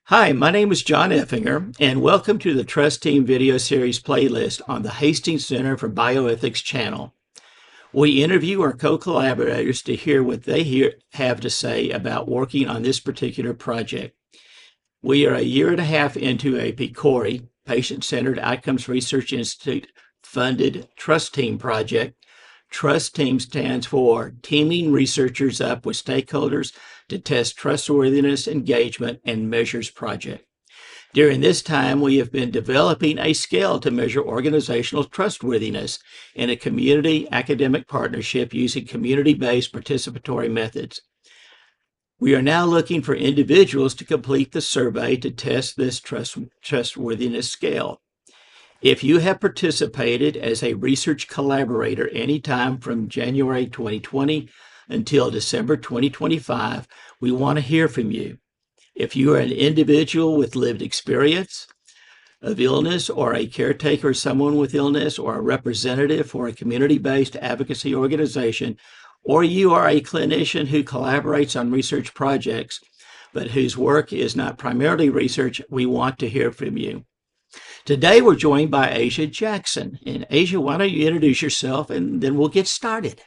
Hi, my name is John Effinger, and welcome to the Trust Team video series playlist on the Hastings Center for Bioethics channel. We interview our co-collaborators to hear what they have to say about working on this particular project. We are a year and a half into a PCORI, Patient-Centered Outcomes Research Institute, funded Trust Team project. Trust Team stands for Teaming Researchers Up with Stakeholders to Test Trustworthiness, Engagement, and Measures project. During this time, we have been developing a scale to measure organizational trustworthiness in a community academic partnership using community-based participatory methods. We are now looking for individuals to complete the survey to test this trustworthiness scale. If you have participated as a research collaborator anytime from January 2020 until December 2025, we want to hear from you. If you are an individual with lived experience of illness or a caretaker of someone with illness or a representative for a community-based advocacy organization, or you are a clinician who collaborates on research projects, but whose work is not primarily research, we want to hear from you. Today, we're joined by Asya Jackson. And Asya, why don't you introduce yourself and then we'll get started.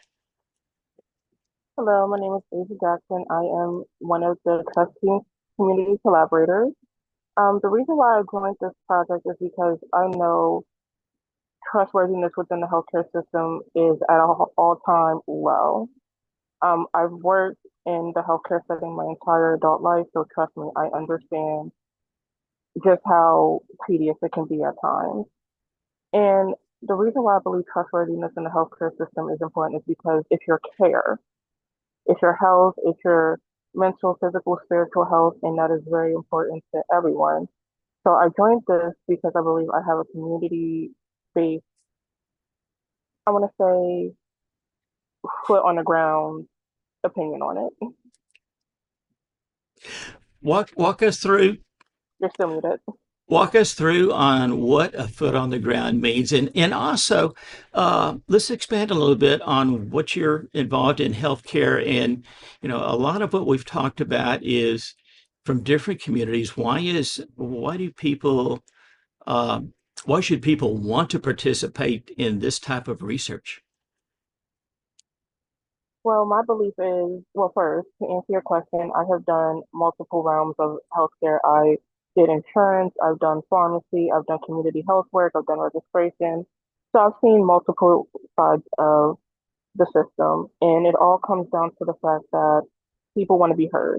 Hello, my name is Asya Jackson. I am one of the Trust Team community collaborators. The reason why I joined this project is because I know trustworthiness within the healthcare system is at an all-time low. I've worked in the healthcare setting my entire adult life, so trust me, I understand just how tedious it can be at times. And the reason why I believe trustworthiness in the healthcare system is important is because it's your health, it's your mental, physical, spiritual health, and that is very important to everyone. So I joined this because I believe I have a community-based, I want to say, foot on the ground opinion on it. Walk us through You're still muted. walk us through on what a foot on the ground means, and also let's expand a little bit on what you're involved in healthcare. And a lot of what we've talked about is from different communities. Why do people why should people want to participate in this type of research? Well, my belief is, well, first, to answer your question, I have done multiple realms of healthcare. I did insurance, I've done pharmacy, I've done community health work, I've done registration. So I've seen multiple sides of the system, and it all comes down to the fact that people want to be heard.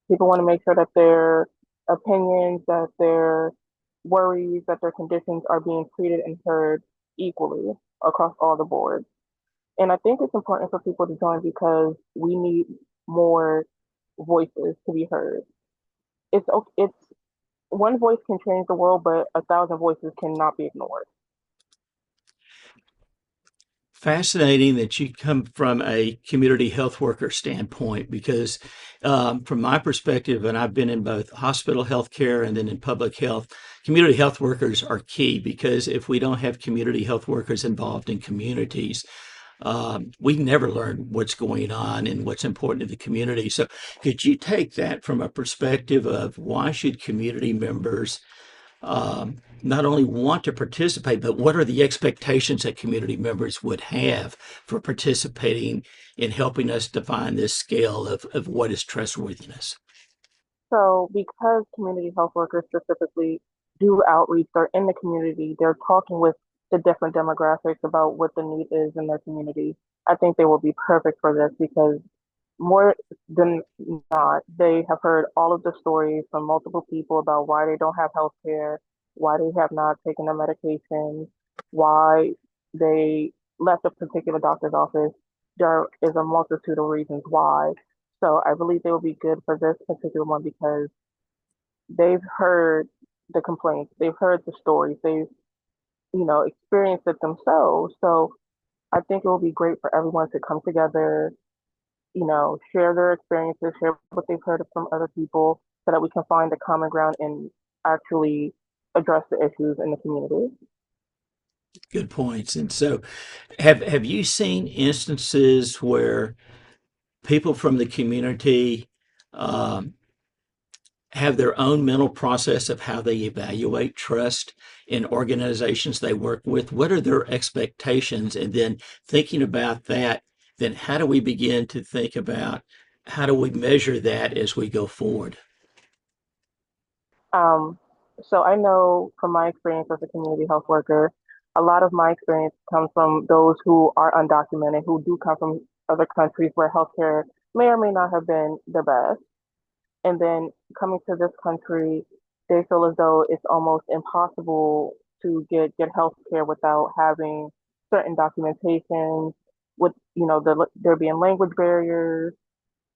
People want to make sure that their opinions, that their worries, that their conditions are being treated and heard equally across all the boards. And I think it's important for people to join because we need more voices to be heard. It's one voice can change the world, but a thousand voices cannot be ignored. Fascinating that you come from a community health worker standpoint because, from my perspective, and I've been in both hospital healthcare and then in public health, community health workers are key because if we don't have community health workers involved in communities, we never learn what's going on and what's important to the community. So, could you take that from a perspective of why should community members not only want to participate, but what are the expectations that community members would have for participating in helping us define this scale of what is trustworthiness? So because community health workers specifically do outreach, they're in the community, they're talking with the different demographics about what the need is in their community. I think they will be perfect for this because more than not, they have heard all of the stories from multiple people about why they don't have health care, why they have not taken their medications, why they left a particular doctor's office. There is a multitude of reasons why. So I believe they will be good for this particular one because they've heard the complaints, they've heard the stories, they've, experienced it themselves. So I think it will be great for everyone to come together, share their experiences, share what they've heard from other people so that we can find the common ground and actually address the issues in the community. Good points. And so, have you seen instances where people from the community um, have their own mental process of how they evaluate trust in organizations they work with? What are their expectations? And then thinking about that, then how do we begin to think about how do we measure that as we go forward? Um, so I know from my experience as a community health worker, a lot of my experience comes from those who are undocumented, who do come from other countries where healthcare may or may not have been the best. And then coming to this country, they feel as though it's almost impossible to get health care without having certain documentations, with there being language barriers,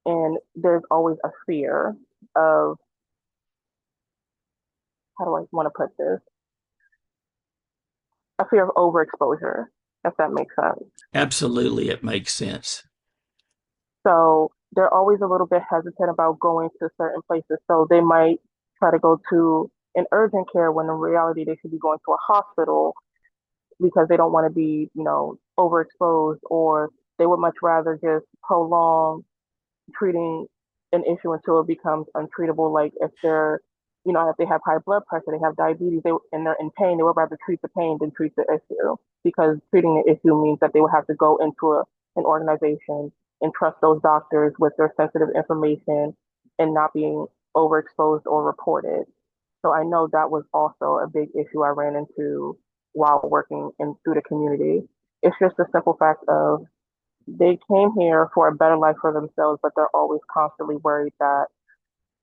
and there's always a fear of, how do I want to put this, a fear of overexposure, if that makes sense. Absolutely, it makes sense. So they're always a little bit hesitant about going to certain places. So they might try to go to an urgent care when in reality they should be going to a hospital because they don't want to be, overexposed, or they would much rather just prolong treating an issue until it becomes untreatable. Like if they're, if they have high blood pressure, they have diabetes, and they're in pain, they would rather treat the pain than treat the issue, because treating the issue means that they would have to go into an organization and trust those doctors with their sensitive information and not being overexposed or reported. So I know that was also a big issue I ran into while working in through the community. It's just the simple fact of they came here for a better life for themselves, but they're always constantly worried that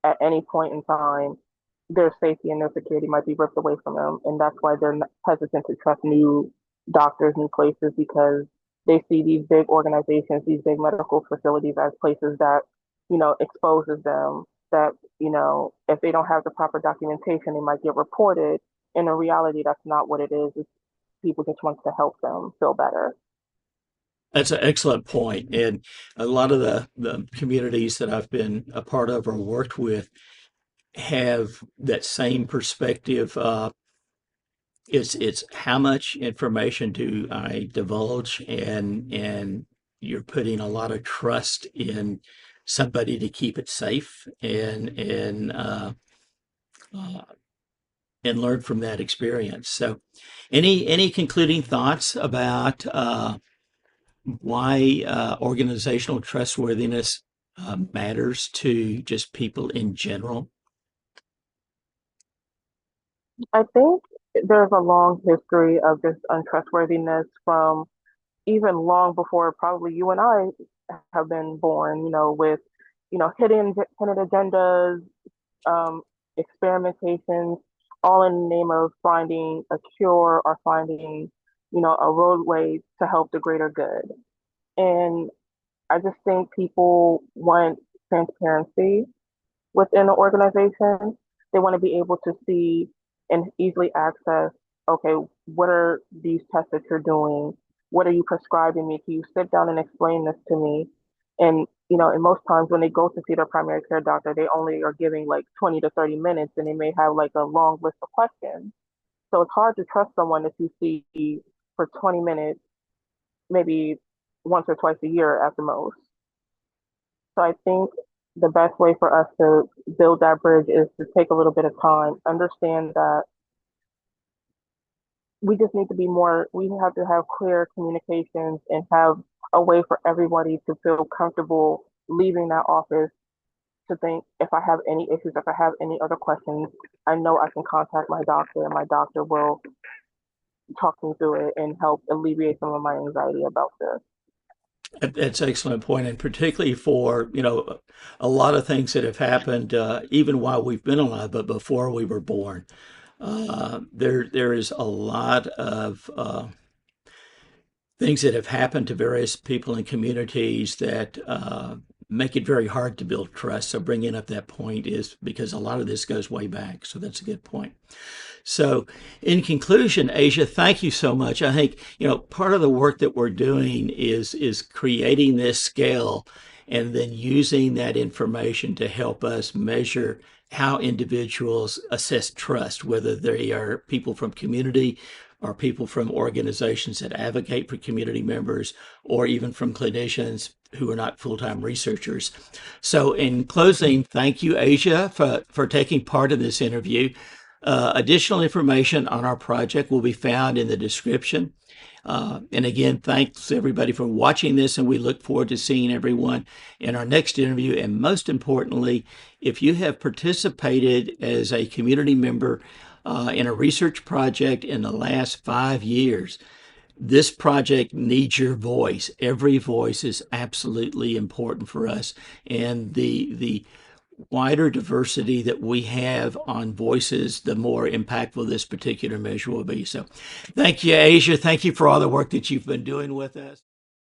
at any point in time, their safety and their security might be ripped away from them. And that's why they're hesitant to trust new doctors, new places, because they see these big organizations, these big medical facilities as places that, exposes them, that, if they don't have the proper documentation, they might get reported. And in reality, that's not what it is. It's people just want to help them feel better. That's an excellent point. And a lot of the communities that I've been a part of or worked with have that same perspective. It's how much information do I divulge, and you're putting a lot of trust in somebody to keep it safe uh, and learn from that experience. So, any concluding thoughts about why organizational trustworthiness matters to just people in general? I think there's a long history of this untrustworthiness from even long before probably you and I have been born, with, hidden agendas, um, experimentations, all in the name of finding a cure or finding, a roadway to help the greater good. And I just think people want transparency within an organization. They want to be able to see and easily access, okay, what are these tests that you're doing? What are you prescribing me? Can you sit down and explain this to me? And, and most times when they go to see their primary care doctor, they only are giving like 20 to 30 minutes, and they may have like a long list of questions. So it's hard to trust someone if you see for 20 minutes, maybe once or twice a year at the most. So I think the best way for us to build that bridge is to take a little bit of time, understand that we just need to be more, we have to have clear communications and have a way for everybody to feel comfortable leaving that office to think, if I have any issues, if I have any other questions, I know I can contact my doctor, and my doctor will talk me through it and help alleviate some of my anxiety about this. That's an excellent point, and particularly for a lot of things that have happened even while we've been alive, but before we were born. There is a lot of things that have happened to various people in communities that make it very hard to build trust. So bringing up that point is because a lot of this goes way back. So that's a good point. So, in conclusion, Asia, thank you so much. I think part of the work that we're doing is creating this scale and then using that information to help us measure how individuals assess trust, whether they are people from community or people from organizations that advocate for community members, or even from clinicians who are not full-time researchers. So in closing, thank you, Asia, for taking part in this interview. Additional information on our project will be found in the description. And again, thanks everybody for watching this, and we look forward to seeing everyone in our next interview. And most importantly, if you have participated as a community member in a research project in the last 5 years, this project needs your voice. Every voice is absolutely important for us. And the wider diversity that we have on voices, the more impactful this particular measure will be. So thank you, Asia. Thank you for all the work that you've been doing with us.